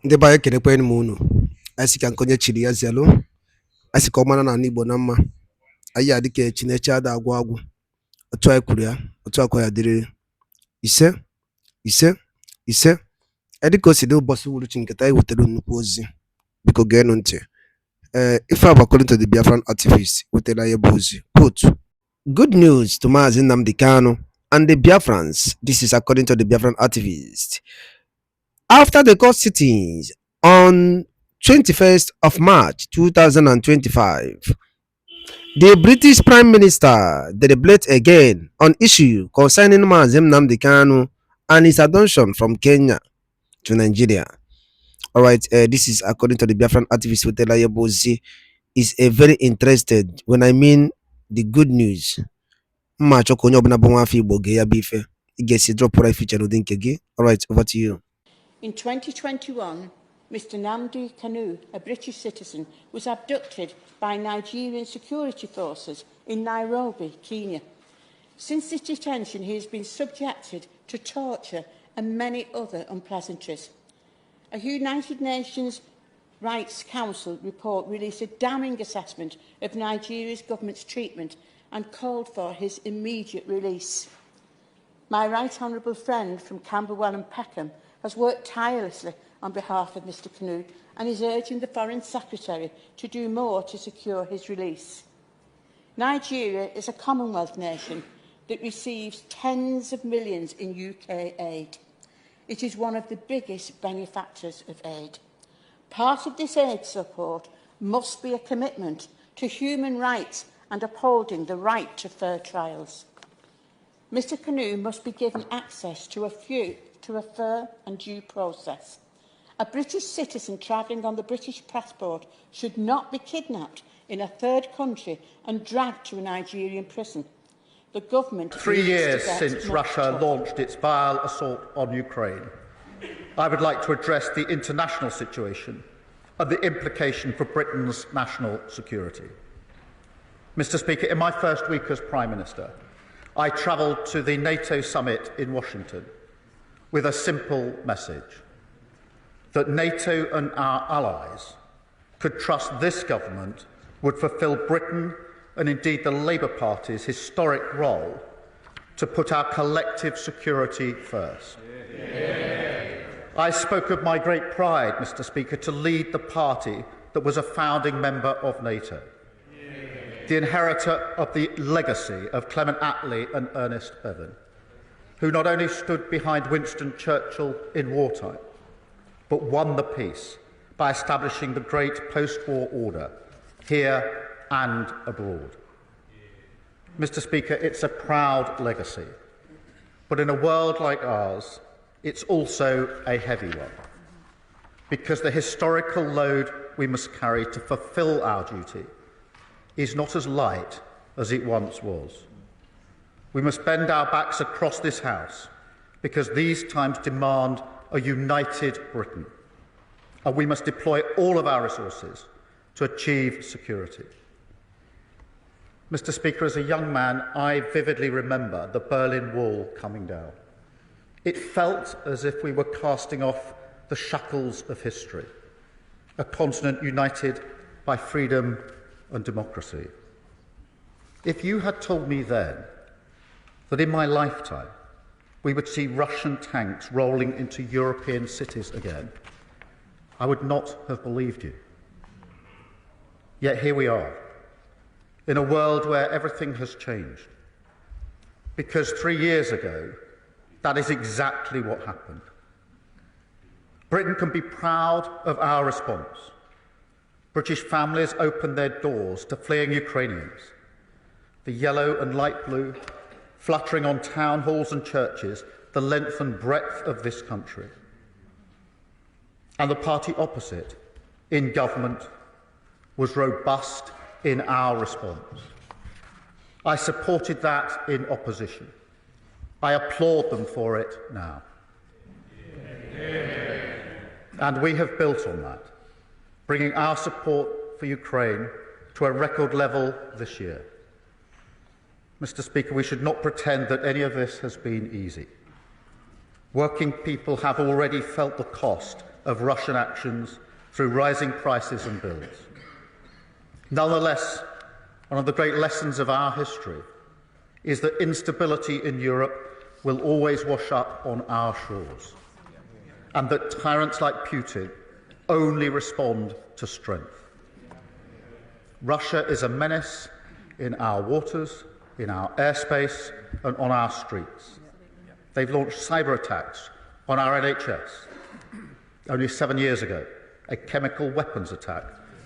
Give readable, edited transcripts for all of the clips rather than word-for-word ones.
Ndị be anyị ekelekwanụ m unu. Anyị sị ka nke onye chiri ya zelu. Anyị sị ka ọ mara na ala Igbo na mma. Anyị adị ka Chineche ada agwụ agwụ. Otu anyị kwuru ya, otu akwa ya dịrịrị. Ise, ise, ise. Dị ka o si dị ụbọchị uhuruchi nketa anyị wetara nnukwu ozi. Biko geenụ ntị. Ife a bụ according to the Biafran activist wetara ya bụ ozi. Quote, good news to Mazi Nnamdi Kanu and the Biafrans. This is according to the Biafran activist. After the court sittings on 21st of March 2025, the British Prime Minister deliberated again on issue concerning Mazi Nnamdi Kanu and his adoption from Kenya to Nigeria. All right, this is according to the Biafran activist with Bozi. Is a very interested when I mean the good news. All right, over to you. In 2021, Mr. Nnamdi Kanu, a British citizen, was abducted by Nigerian security forces in Nairobi, Kenya. Since his detention, he has been subjected to torture and many other unpleasantries. A United Nations Rights Council report released a damning assessment of Nigeria's government's treatment and called for his immediate release. My right honourable friend from Camberwell and Peckham has worked tirelessly on behalf of Mr Kanu and is urging the Foreign Secretary to do more to secure his release. Nigeria is a Commonwealth nation that receives tens of millions in UK aid. It is one of the biggest benefactors of aid. Part of this aid support must be a commitment to human rights and upholding the right to fair trials. Mr Kanu must be given access to a fair and due process. A British citizen travelling on the British passport should not be kidnapped in a third country and dragged to a Nigerian prison. The government... 3 years since Russia launched its vile assault on Ukraine, I would like to address the international situation and the implication for Britain's national security. Mr Speaker, in my first week as Prime Minister, I travelled to the NATO summit in Washington with a simple message: that NATO and our allies could trust this government would fulfil Britain and indeed the Labour Party's historic role to put our collective security first. I spoke of my great pride, Mr Speaker, to lead the party that was a founding member of NATO, the inheritor of the legacy of Clement Attlee and Ernest Bevin, who not only stood behind Winston Churchill in wartime, but won the peace by establishing the great post-war order here and abroad. Mr Speaker, it's a proud legacy, but in a world like ours, it's also a heavy one, because the historical load we must carry to fulfil our duty is not as light as it once was. We must bend our backs across this House, because these times demand a united Britain, and we must deploy all of our resources to achieve security. Mr Speaker, as a young man, I vividly remember the Berlin Wall coming down. It felt as if we were casting off the shackles of history, a continent united by freedom and democracy. If you had told me then that in my lifetime we would see Russian tanks rolling into European cities again, I would not have believed you. Yet here we are, in a world where everything has changed. Because 3 years ago, that is exactly what happened. Britain can be proud of our response. British families opened their doors to fleeing Ukrainians. The yellow and light blue fluttering on town halls and churches the length and breadth of this country. And the party opposite, in government, was robust in our response. I supported that in opposition. I applaud them for it now. And we have built on that, bringing our support for Ukraine to a record level this year. Mr Speaker, we should not pretend that any of this has been easy. Working people have already felt the cost of Russian actions through rising prices and bills. Nonetheless, one of the great lessons of our history is that instability in Europe will always wash up on our shores, and that tyrants like Putin only respond to strength. Russia is a menace in our waters, in our airspace, and on our streets. They've launched cyber attacks on our NHS. Only 7 years ago, a chemical weapons attack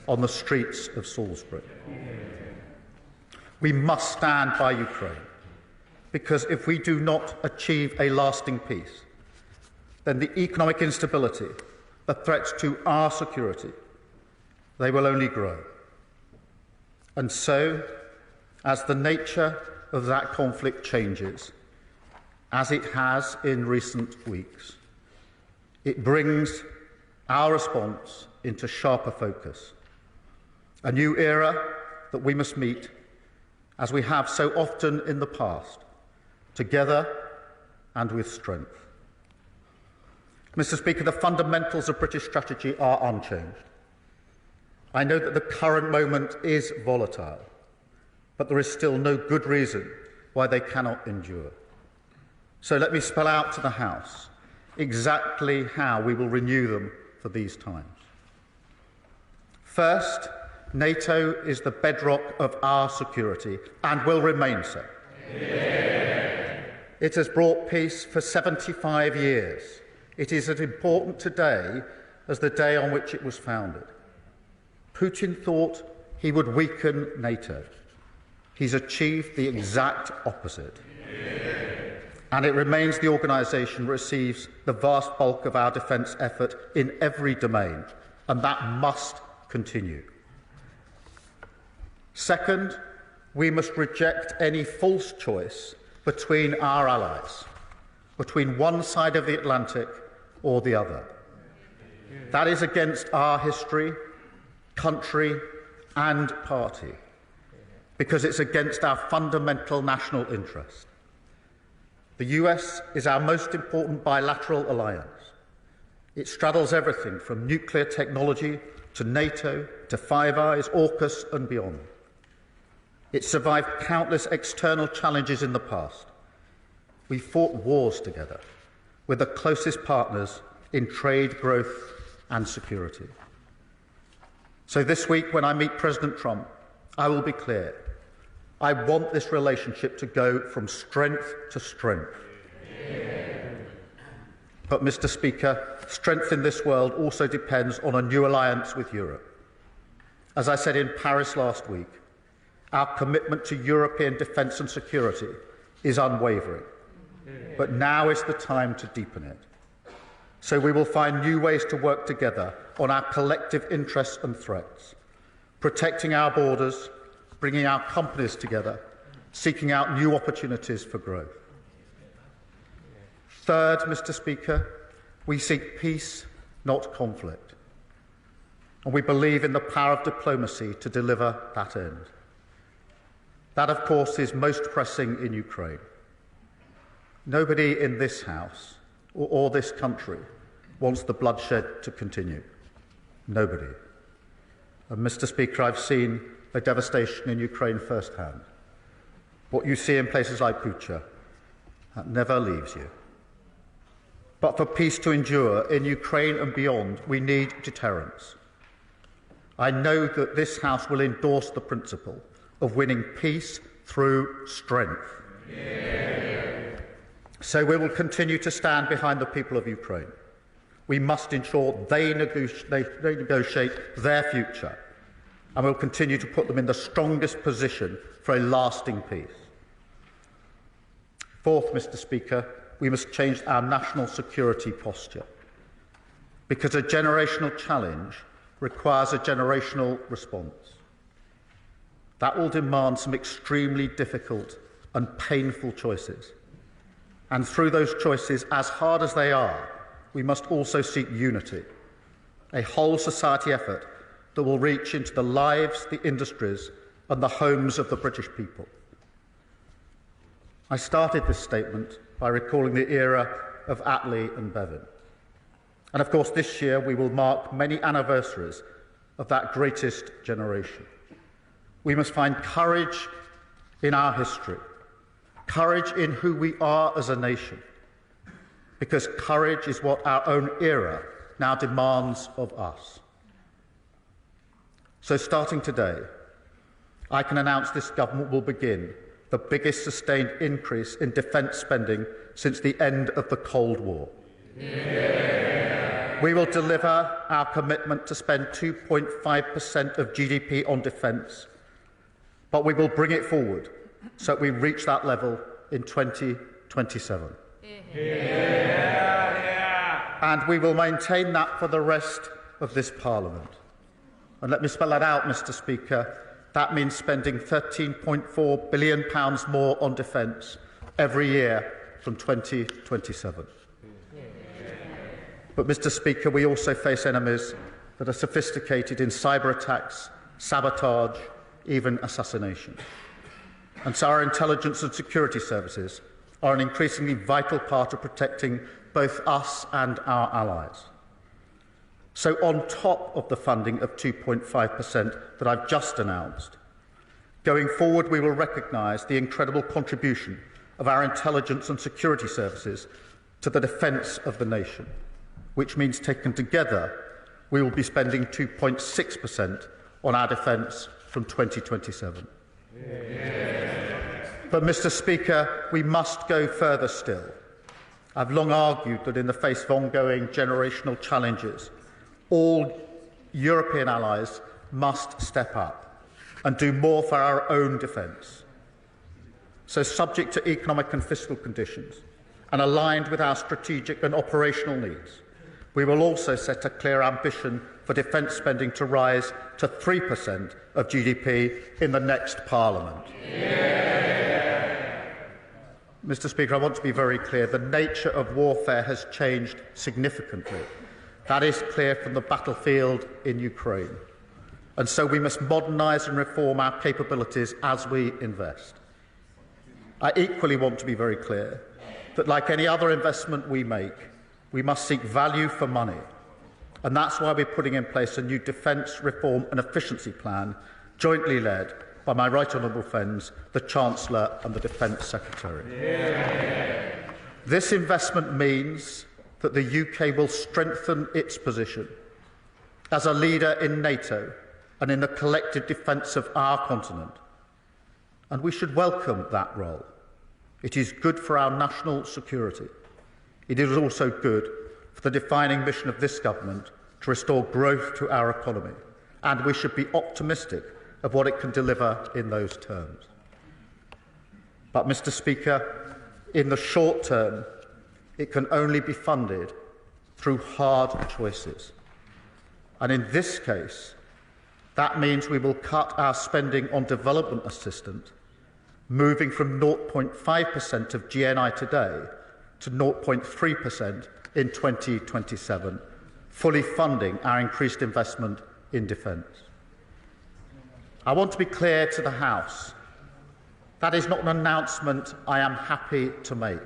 on the streets of Salisbury. We must stand by Ukraine, because if we do not achieve a lasting peace, then the economic instability, the threats to our security, they will only grow. And so, as the nature of that conflict changes, as it has in recent weeks, it brings our response into sharper focus. A new era that we must meet, as we have so often in the past, together and with strength. Mr. Speaker, the fundamentals of British strategy are unchanged. I know that the current moment is volatile, but there is still no good reason why they cannot endure. So let me spell out to the House exactly how we will renew them for these times. First, NATO is the bedrock of our security and will remain so. Yeah. It has brought peace for 75 years. It is as important today as the day on which it was founded. Putin thought he would weaken NATO. He's achieved the exact opposite. And it remains the organisation that receives the vast bulk of our defence effort in every domain, and that must continue. Second, we must reject any false choice between our allies, between one side of the Atlantic or the other. That is against our history, country and party, because it's against our fundamental national interest. The US is our most important bilateral alliance. It straddles everything from nuclear technology to NATO, to Five Eyes, AUKUS and beyond. It survived countless external challenges in the past. We fought wars together with the closest partners in trade, growth and security. So this week, when I meet President Trump, I will be clear. I want this relationship to go from strength to strength. Yeah. But, Mr. Speaker, strength in this world also depends on a new alliance with Europe. As I said in Paris last week, our commitment to European defence and security is unwavering. But now is the time to deepen it. So we will find new ways to work together on our collective interests and threats, protecting our borders, bringing our companies together, seeking out new opportunities for growth. Third, Mr. Speaker, we seek peace, not conflict. And we believe in the power of diplomacy to deliver that end. That, of course, is most pressing in Ukraine. Nobody in this House or this country wants the bloodshed to continue. Nobody. And, Mr. Speaker, I've seen the devastation in Ukraine firsthand. What you see in places like Bucha, that never leaves you. But for peace to endure in Ukraine and beyond, we need deterrence. I know that this House will endorse the principle of winning peace through strength. Yeah. So we will continue to stand behind the people of Ukraine. We must ensure they negotiate their future, and we'll continue to put them in the strongest position for a lasting peace. Fourth, Mr. Speaker, we must change our national security posture, because a generational challenge requires a generational response. That will demand some extremely difficult and painful choices. And through those choices, as hard as they are, we must also seek unity, a whole society effort that will reach into the lives, the industries and the homes of the British people. I started this statement by recalling the era of Attlee and Bevin. And of course, this year we will mark many anniversaries of that greatest generation. We must find courage in our history, courage in who we are as a nation, because courage is what our own era now demands of us. So starting today, I can announce this government will begin the biggest sustained increase in defence spending since the end of the Cold War. Yeah. We will deliver our commitment to spend 2.5% of GDP on defence, but we will bring it forward so that we reach that level in 2027. And we will maintain that for the rest of this Parliament. And let me spell that out, Mr. Speaker. That means spending £13.4 billion more on defence every year from 2027. But, Mr. Speaker, we also face enemies that are sophisticated in cyber attacks, sabotage, even assassination. And so our intelligence and security services are an increasingly vital part of protecting both us and our allies. So on top of the funding of 2.5% that I've just announced, going forward we will recognise the incredible contribution of our intelligence and security services to the defence of the nation, which means taken together we will be spending 2.6% on our defence from 2027. But, Mr. Speaker, we must go further still. I've long argued that in the face of ongoing generational challenges, all European allies must step up and do more for our own defence. So, subject to economic and fiscal conditions and aligned with our strategic and operational needs, we will also set a clear ambition for defence spending to rise to 3% of GDP in the next Parliament. Mr. Speaker, I want to be very clear. The nature of warfare has changed significantly. That is clear from the battlefield in Ukraine. And so we must modernise and reform our capabilities as we invest. I equally want to be very clear that, like any other investment we make, we must seek value for money. And that's why we're putting in place a new defence reform and efficiency plan, jointly led by my right honourable friends, the Chancellor and the Defence Secretary. This investment means that the UK will strengthen its position as a leader in NATO and in the collective defence of our continent. And we should welcome that role. It is good for our national security. It is also good for the defining mission of this government to restore growth to our economy. And we should be optimistic of what it can deliver in those terms. But, Mr. Speaker, in the short term, it can only be funded through hard choices. And in this case, that means we will cut our spending on development assistance, moving from 0.5% of GNI today to 0.3% in 2027, fully funding our increased investment in defence. I want to be clear to the House. That is not an announcement I am happy to make.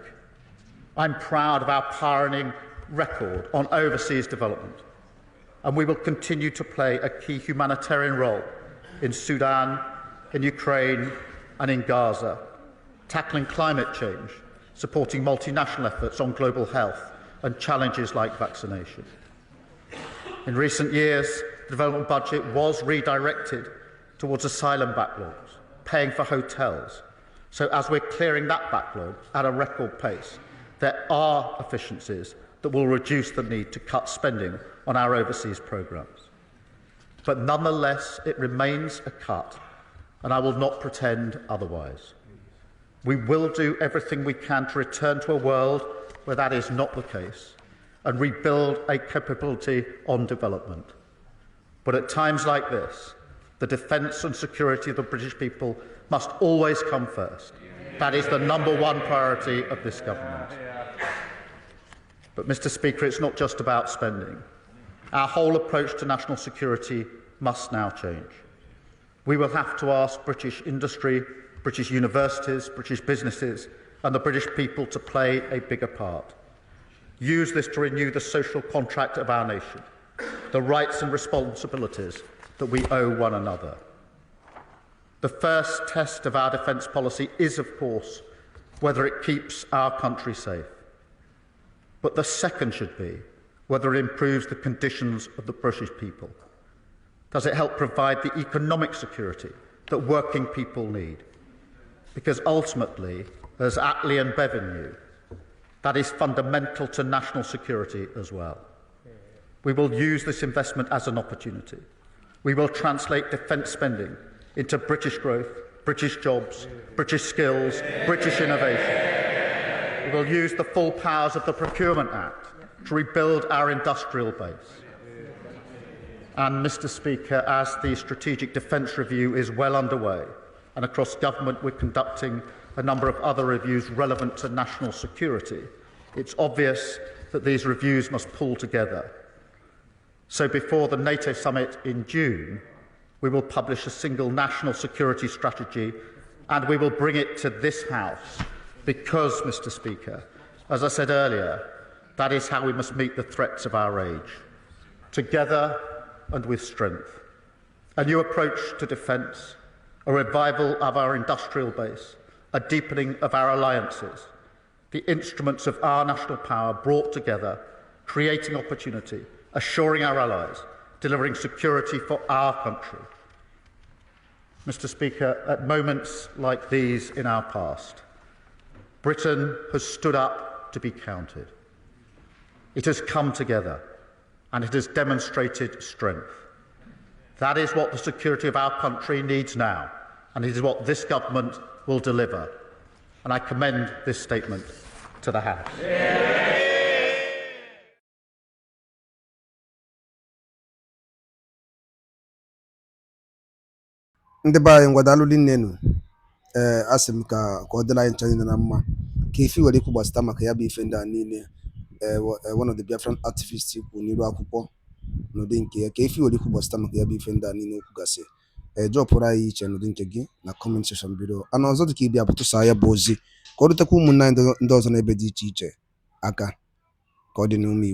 I'm proud of our pioneering record on overseas development, and we will continue to play a key humanitarian role in Sudan, in Ukraine and in Gaza, tackling climate change, supporting multinational efforts on global health and challenges like vaccination. In recent years, the development budget was redirected towards asylum backlogs, paying for hotels. So as we're clearing that backlog at a record pace, there are efficiencies that will reduce the need to cut spending on our overseas programmes. But nonetheless, it remains a cut, and I will not pretend otherwise. We will do everything we can to return to a world where that is not the case and rebuild a capability on development. But at times like this, the defence and security of the British people must always come first. That is the #1 priority of this government. But, Mr. Speaker, it's not just about spending. Our whole approach to national security must now change. We will have to ask British industry, British universities, British businesses and the British people to play a bigger part. use this to renew the social contract of our nation, the rights and responsibilities that we owe one another. The first test of our defence policy is, of course, whether it keeps our country safe. But the second should be whether it improves the conditions of the British people. Does it help provide the economic security that working people need? Because ultimately, as Attlee and Bevan knew, that is fundamental to national security as well. We will use this investment as an opportunity. We will translate defence spending into British growth, British jobs, British skills, British innovation. We will use the full powers of the Procurement Act to rebuild our industrial base. And, Mr. Speaker, as the Strategic Defence Review is well underway, and across government we're conducting a number of other reviews relevant to national security, it's obvious that these reviews must pull together. So before the NATO summit in June, we will publish a single national security strategy, and we will bring it to this House because, Mr. Speaker, as I said earlier, that is how we must meet the threats of our age, together and with strength. A new approach to defence, a revival of our industrial base, a deepening of our alliances, the instruments of our national power brought together, creating opportunity, assuring our allies, delivering security for our country. Mr. Speaker, at moments like these in our past, Britain has stood up to be counted. It has come together and it has demonstrated strength. That is what the security of our country needs now, and it is what this government will deliver. And I commend this statement to the House. Ndị be anyị ngwadalụ nnenu asị m ka ọ dịla anyị ncha niile na mma ka ife were ikwu gbasịta maka ya bụ ife ndị a niile one of the Biafran activists kwuru n'iru akwụkwọ n'ụdị nke ya ka ife were ikwu gbasịta maka ya bụ ife ndị a niile okwu gasị drọpụrụ anyị iche n'ụdị nke gị na comment section bido ana ọzọ dị ka ịbịa pụtụsa ya bụ ozi ka ọ rutekwa ụmụnne anyị ndị ọzọ n'ebe dị iche iche aka ka ọ dị n'ume Igbo.